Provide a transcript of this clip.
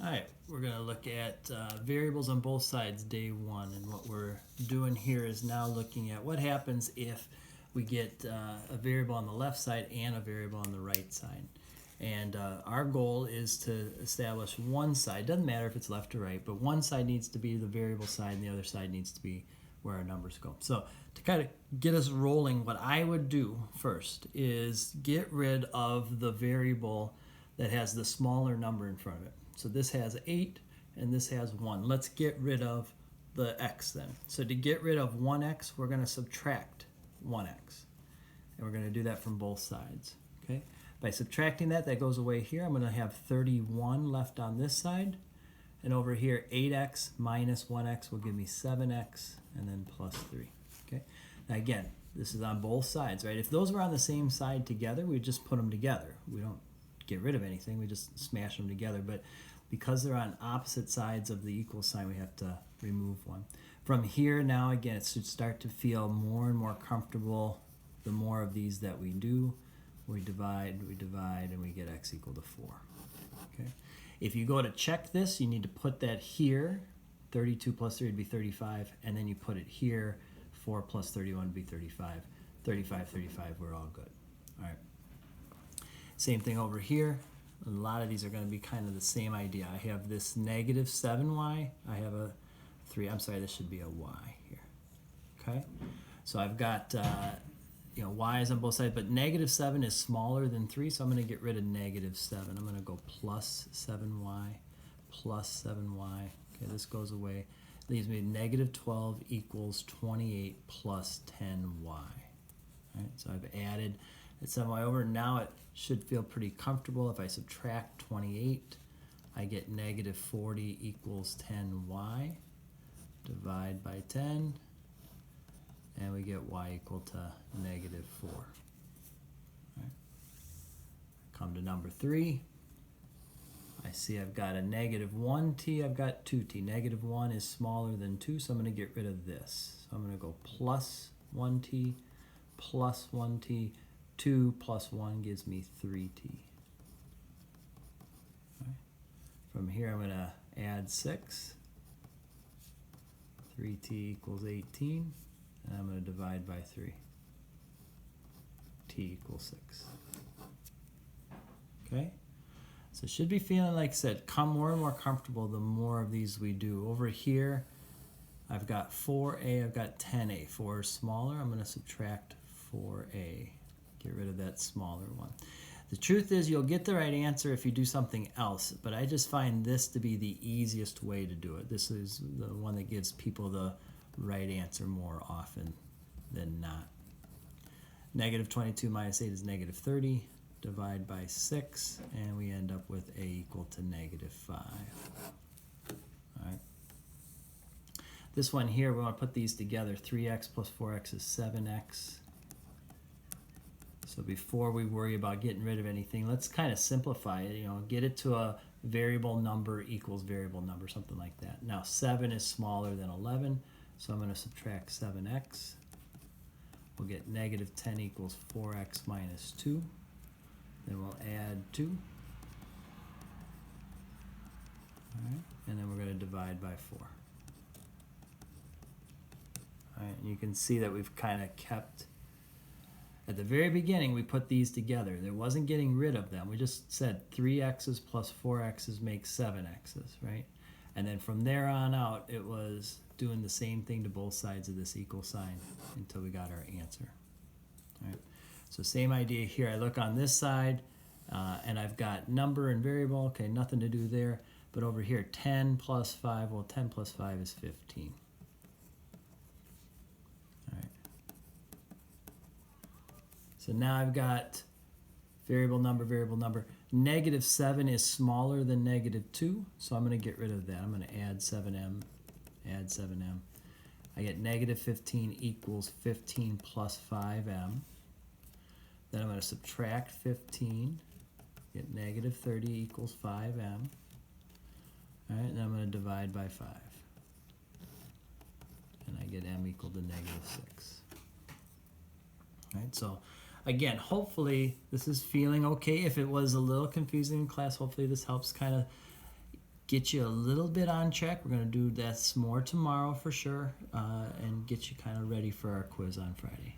All right, we're going to look at variables on both sides day one, and what we're doing here is now looking at what happens if we get a variable on the left side and a variable on the right side. And our goal is to establish one side, doesn't matter if it's left or right, but one side needs to be the variable side and the other side needs to be where our numbers go. So to kind of get us rolling, what I would do first is get rid of the variable that has the smaller number in front of it. So this has 8 and this has 1. Let's get rid of the x then. So to get rid of 1x, we're going to subtract 1x. And we're going to do that from both sides. Okay? By subtracting that, that goes away here. I'm going to have 31 left on this side. And over here, 8x minus 1x will give me 7x and then plus 3. Okay? Now again, this is on both sides, right? If those were on the same side together, we just put them together. We don't get rid of anything, we just smash them together. But because they're on opposite sides of the equal sign, we have to remove one. From here now, again, it should start to feel more and more comfortable the more of these that we do. We divide, and we get x equal to 4. Okay. If you go to check this, you need to put that here. 32 plus 3 would be 35, and then you put it here. 4 plus 31 would be 35. 35, 35, we're all good. All right. Same thing over here. A lot of these are going to be kind of the same idea. I have this negative 7y. I have a 3. I'm sorry, this should be a y here. Okay? So I've got, y's on both sides, but negative 7 is smaller than 3, so I'm going to get rid of negative 7. I'm going to go plus 7y, plus 7y. Okay, this goes away. Leaves me negative 12 equals 28 plus 10y. All right, so I've added that 7y over. Now it should feel pretty comfortable. If I subtract 28, I get negative 40 equals 10y. Divide by 10, and we get y equal to negative 4. All right. Come to number 3. I see I've got a negative 1t, I've got 2t. Negative 1 is smaller than 2, so I'm going to get rid of this. So I'm going to go plus 1t, plus 1t. 2 plus 1 gives me 3t. Right. From here I'm going to add 6. 3t equals 18. And I'm going to divide by 3. T equals 6. Okay? So it should be feeling, like I said, more and more comfortable the more of these we do. Over here, I've got 4a, I've got 10a. 4 is smaller, I'm going to subtract 4a. Get rid of that smaller one. The truth is you'll get the right answer if you do something else, but I just find this to be the easiest way to do it. This is the one that gives people the right answer more often than not. Negative 22 minus 8 is negative 30. Divide by 6, and we end up with a equal to negative 5. All right. This one here, we want to put these together. 3x plus 4x is 7x. So before we worry about getting rid of anything, let's kind of simplify it. Get it to a variable number equals variable number, something like that. Now 7 is smaller than 11, so I'm going to subtract 7x. We'll get negative 10 equals 4x minus 2. Then we'll add 2. All right, and then we're going to divide by 4. All right, and you can see that we've kind of kept. At the very beginning, we put these together. There wasn't getting rid of them. We just said 3x's plus 4x's make 7x's, right? And then from there on out, it was doing the same thing to both sides of this equal sign until we got our answer. All right. So same idea here. I look on this side, and I've got number and variable. Okay, nothing to do there. But over here, 10 plus 5. Well, 10 plus 5 is 15. So now I've got variable number. Negative 7 is smaller than negative 2, so I'm going to get rid of that. I'm going to add 7m, add 7m. I get negative 15 equals 15 plus 5m. Then I'm going to subtract 15, get negative 30 equals 5m. All right, and then I'm going to divide by 5. And I get m equal to negative 6. All right, so again, hopefully this is feeling okay. If it was a little confusing in class, hopefully this helps kind of get you a little bit on track. We're going to do this more tomorrow for sure, and get you kind of ready for our quiz on Friday.